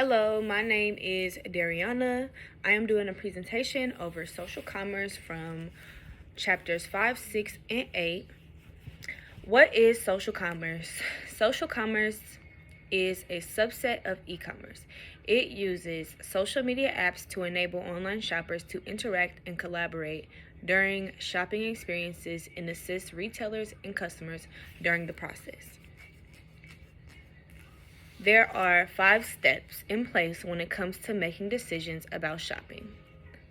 Hello, my name is Dariana. I am doing a presentation over social commerce from chapters 5, 6, and 8. What is social commerce? Social commerce is a subset of e-commerce. It uses social media apps to enable online shoppers to interact and collaborate during shopping experiences and assist retailers and customers during the process. There are 5 steps in place when it comes to making decisions about shopping.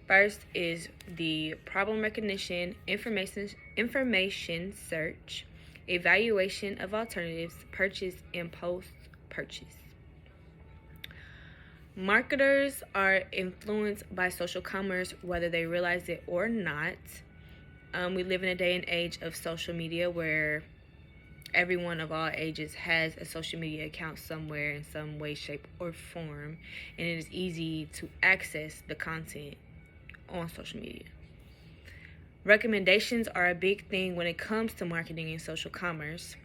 First is the problem recognition, information search, evaluation of alternatives, purchase, and post-purchase. Marketers are influenced by social commerce whether they realize it or not. We live in a day and age of social media where everyone of all ages has a social media account somewhere in some way, shape, or form, and it is easy to access the content on social media. Recommendations are a big thing when it comes to marketing and social commerce.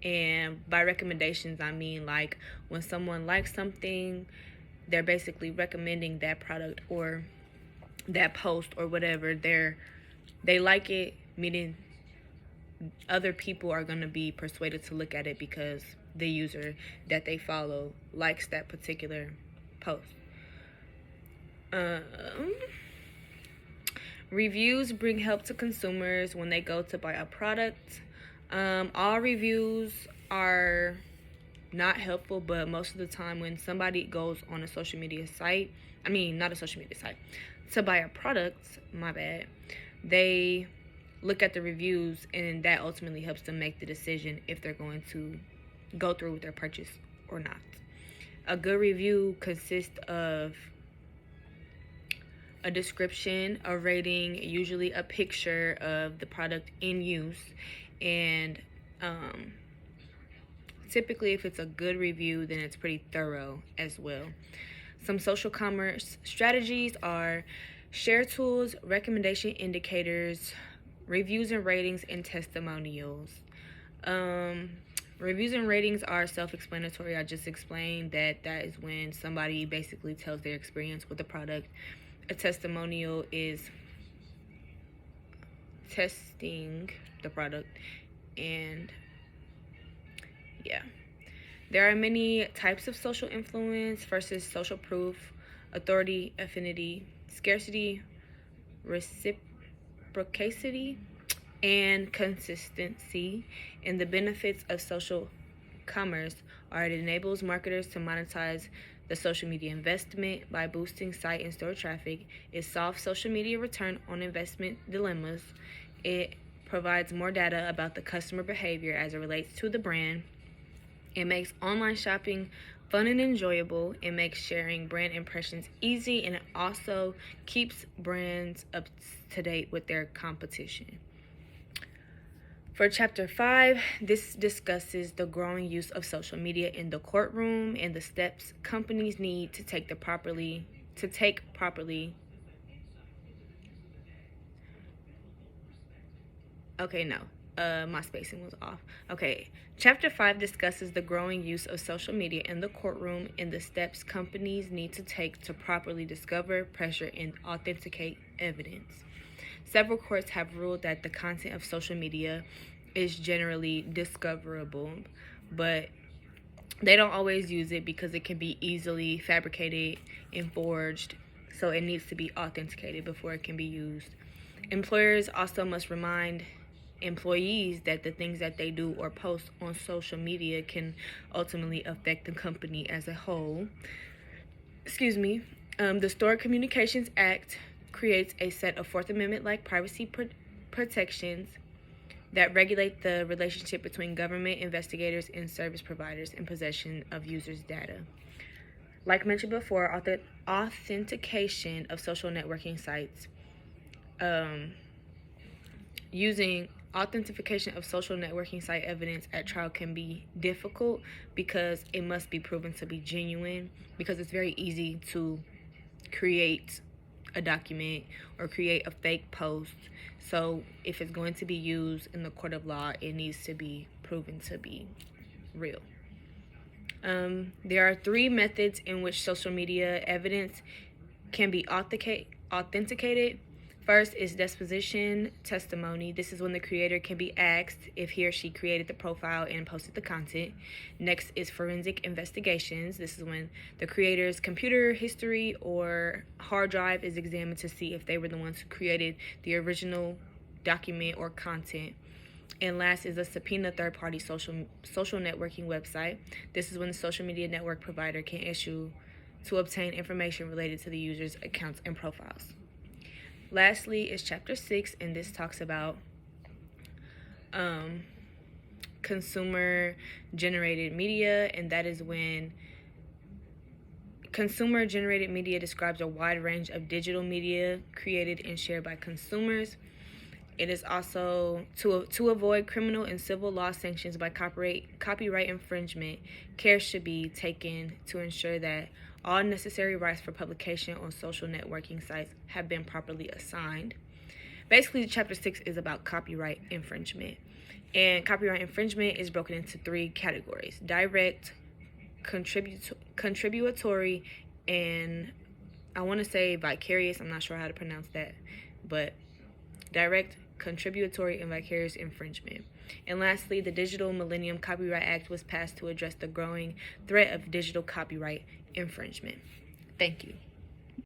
And by recommendations, I mean like when someone likes something, they're basically recommending that product or that post or whatever. They like it, meaning other people are going to be persuaded to look at it because the user that they follow likes that particular post. Reviews bring help to consumers when they go to buy a product. All reviews are not helpful, but most of the time when somebody goes on a social media site, not a social media site, to buy a product, they look at the reviews, and that ultimately helps them make the decision if they're going to go through with their purchase or not. A good review consists of a description, a rating, usually a picture of the product in use, and typically if it's a good review, then it's pretty thorough as well. Some social commerce strategies are share tools, recommendation indicators, reviews and ratings, and testimonials. Reviews and ratings are self-explanatory. I just explained that is when somebody basically tells their experience with the product. A testimonial is testing the product, and yeah. There are many types of social influence. First is social proof, authority, affinity, scarcity, reciprocity, and consistency. And the benefits of social commerce are it enables marketers to monetize the social media investment by boosting site and store traffic. It solves social media return on investment dilemmas. It provides more data about the customer behavior as it relates to the brand. It makes online shopping fun and enjoyable. It makes sharing brand impressions easy, and it also keeps brands up to date with their competition. For Chapter 5, this discusses the growing use of social media in the courtroom and the steps companies need to take properly. My spacing was off. Okay, Chapter 5 discusses the growing use of social media in the courtroom and the steps companies need to take to properly discover, pressure, and authenticate evidence. Several courts have ruled that the content of social media is generally discoverable, but they don't always use it because it can be easily fabricated and forged, so it needs to be authenticated before it can be used. Employers also must remind employees that the things that they do or post on social media can ultimately affect the company as a whole. The Stored Communications Act creates a set of Fourth Amendment-like privacy protections that regulate the relationship between government investigators and service providers in possession of users' data. Like mentioned before, authentication of social networking sites. Using authentication of social networking site evidence at trial can be difficult because it must be proven to be genuine, because it's very easy to create a document or create a fake post. So if it's going to be used in the court of law, it needs to be proven to be real. There are three methods in which social media evidence can be authenticated. First is deposition testimony. This is when the creator can be asked if he or she created the profile and posted the content. Next is forensic investigations. This is when the creator's computer history or hard drive is examined to see if they were the ones who created the original document or content. And last is a subpoena third-party social networking website. This is when the social media network provider can issue to obtain information related to the user's accounts and profiles. Lastly is chapter 6, and this talks about consumer generated media, and that is when consumer generated media describes a wide range of digital media created and shared by consumers. It is also to avoid criminal and civil law sanctions by copyright infringement. Care should be taken to ensure that all necessary rights for publication on social networking sites have been properly assigned. Basically, chapter 6 is about copyright infringement. And copyright infringement is broken into three categories: direct, contributory, and I want to say vicarious. I'm not sure how to pronounce that, but direct, contributory, and vicarious infringement. And lastly, the Digital Millennium Copyright Act was passed to address the growing threat of digital copyright infringement. Thank you.